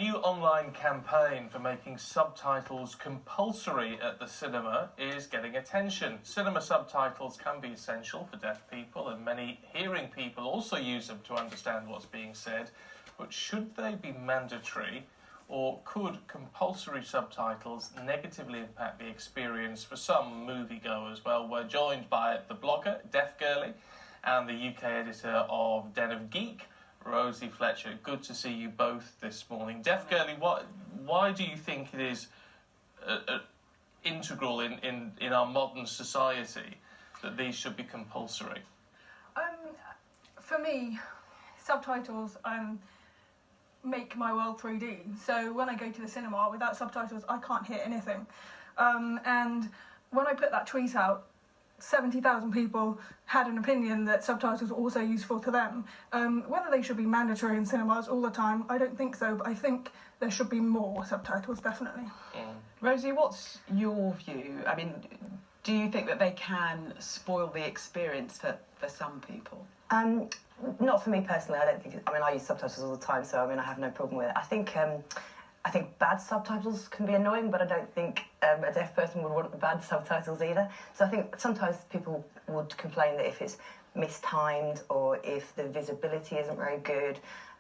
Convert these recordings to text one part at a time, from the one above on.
new online campaign for making subtitles compulsory at the cinema is getting attention. Cinema subtitles can be essential for deaf people, and many hearing people also use them to understand what's being said. But should they be mandatory, or could compulsory subtitles negatively impact the experience for some moviegoers? Well, we're joined by the blogger, Deaf Girly, and the UK editor of Den of Geek, Rosie Fletcher. Good to see you both this morning. Deaf Girly, why do you think it is integral in our modern society that these should be compulsory? For me, subtitles make my world 3D. So when I go to the cinema without subtitles, I can't hear anything. And when I put that tweet out, 70,000 people had an opinion that subtitles are also useful to them. Whether they should be mandatory in cinemas all the time, I don't think so, but I think there should be more subtitles, definitely. Rosie, what's your view? I mean, do you think that they can spoil the experience for some people? Not for me personally. I don't think. I use subtitles all the time, so I have no problem with it. I think bad subtitles can be annoying, but I don't think a deaf person would want bad subtitles either. So I think sometimes people would complain that if it's mistimed or if the visibility isn't very good,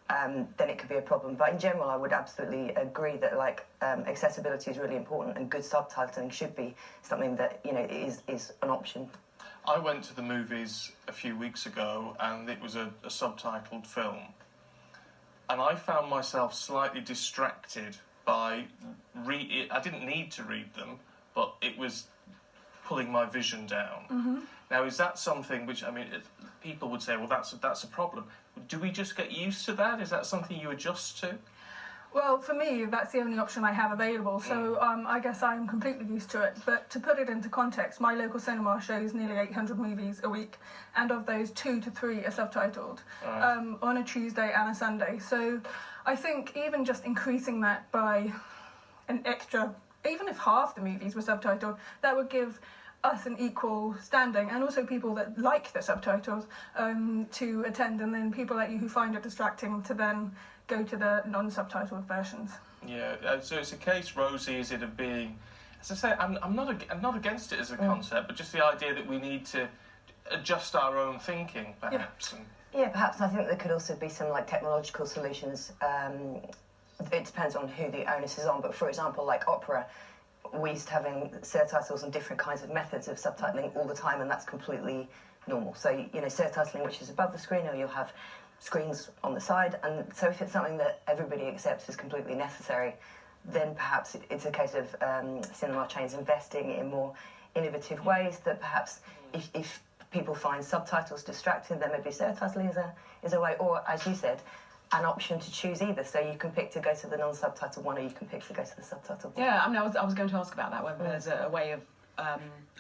then it could be a problem. But in general, I would absolutely agree that accessibility is really important, and good subtitling should be something that is an option. I went to the movies a few weeks ago, and it was a subtitled film. And I found myself slightly distracted by I didn't need to read them, but it was pulling my vision down. Mm-hmm. Now, is that something which, people would say, well, that's a problem. Do we just get used to that? Is that something you adjust to? Well, for me, that's the only option I have available, so I guess I'm completely used to it. But to put it into context, my local cinema shows nearly 800 movies a week, and of those, 2 to 3 are subtitled on a Tuesday and a Sunday. So I think even just increasing that by an extra, even if half the movies were subtitled, that would give us an equal standing, and also people that like the subtitles to attend, and then people like you who find it distracting to then go to the non-subtitled versions. Yeah, so it's a case, Rosie, is it of being, as I say, I'm not against it as a concept, but just the idea that we need to adjust our own thinking, perhaps. Yeah, perhaps. I think there could also be some technological solutions. It depends on who the onus is on, but for example, like opera, we're used to having subtitles and different kinds of methods of subtitling all the time, and that's completely normal. So, subtitling which is above the screen, or you'll have screens on the side, and so if it's something that everybody accepts is completely necessary, then perhaps it's a case of cinema chains investing in more innovative ways, that perhaps if people find subtitles distracting, then maybe subtitling is a way, or as you said, an option to choose either, so you can pick to go to the non-subtitled one, or you can pick to go to the subtitled one. Yeah, I was going to ask about that, whether there's a way of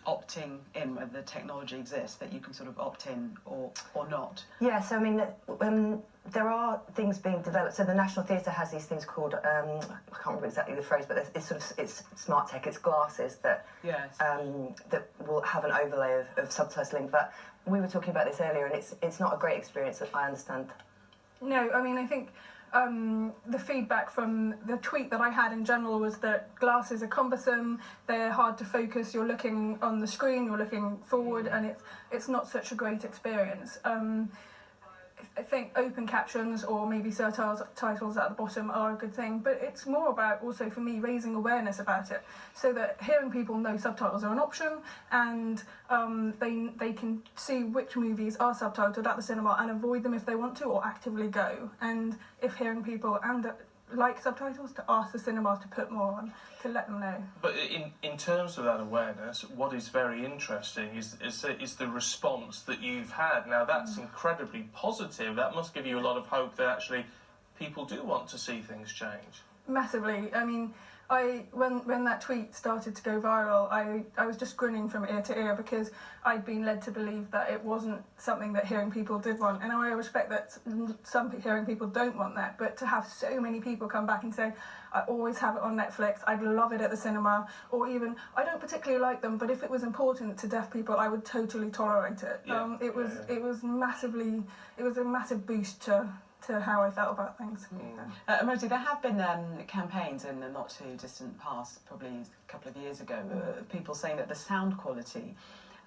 opting in, whether the technology exists that you can sort of opt in or not. Yeah, so there are things being developed. So the National Theatre has these things called I can't remember exactly the phrase, but it's smart tech. It's glasses that that will have an overlay of subtitling. But we were talking about this earlier, and it's not a great experience, I understand. No, I think the feedback from the tweet that I had in general was that glasses are cumbersome, they're hard to focus, you're looking on the screen, you're looking forward, and it's not such a great experience. I think open captions or maybe subtitles at the bottom are a good thing, but it's more about also for me raising awareness about it, so that hearing people know subtitles are an option, and they can see which movies are subtitled at the cinema and avoid them if they want to, or actively go. And if hearing people like subtitles, to ask the cinemas to put more on, to let them know. But in terms of that awareness, what is very interesting is the response that you've had. Now, that's incredibly positive. That must give you a lot of hope that actually people do want to see things change. Massively. When that tweet started to go viral, I was just grinning from ear to ear, because I'd been led to believe that it wasn't something that hearing people did want. And I respect that some hearing people don't want that, but to have so many people come back and say, I always have it on Netflix, I'd love it at the cinema, or even, I don't particularly like them, but if it was important to deaf people, I would totally tolerate it. Yeah. It was a massive boost to to how I felt about things. Rosie, there have been campaigns in the not too distant past, probably a couple of years ago, people saying that the sound quality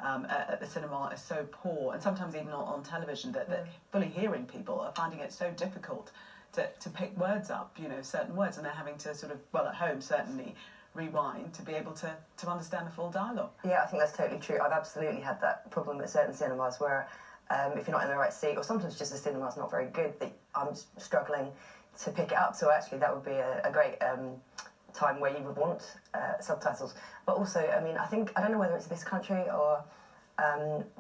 at the cinema is so poor, and sometimes even on television, that fully hearing people are finding it so difficult to pick words up, you know, certain words, and they're having to sort of, well, at home certainly, rewind to be able to understand the full dialogue. Yeah, I think that's totally true. I've absolutely had that problem at certain cinemas where if you're not in the right seat, or sometimes just the cinema's not very good, that I'm struggling to pick it up. So actually that would be a great time where you would want subtitles. But also, I mean, I don't know whether it's this country or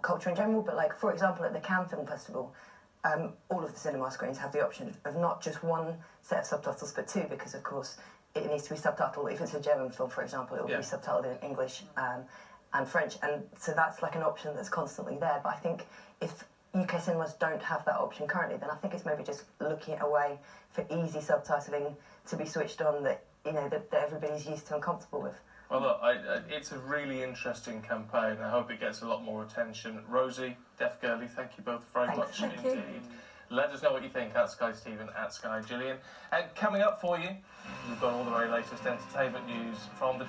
culture in general, but like, for example, at the Cannes Film Festival, all of the cinema screens have the option of not just one set of subtitles, but two, because of course it needs to be subtitled. If it's a German film, for example, it will be subtitled in English and French, and so that's like an option that's constantly there. But I think if UK cinemas don't have that option currently, then I think it's maybe just looking at a way for easy subtitling to be switched on that, you know, that everybody's used to and comfortable with. Well, look, it's a really interesting campaign. I hope it gets a lot more attention. Rosie, Deaf Girly, thank you both very much indeed. Let us know what you think at Sky Stephen, at Sky Gillian. And coming up for you, we've got all the very latest entertainment news from the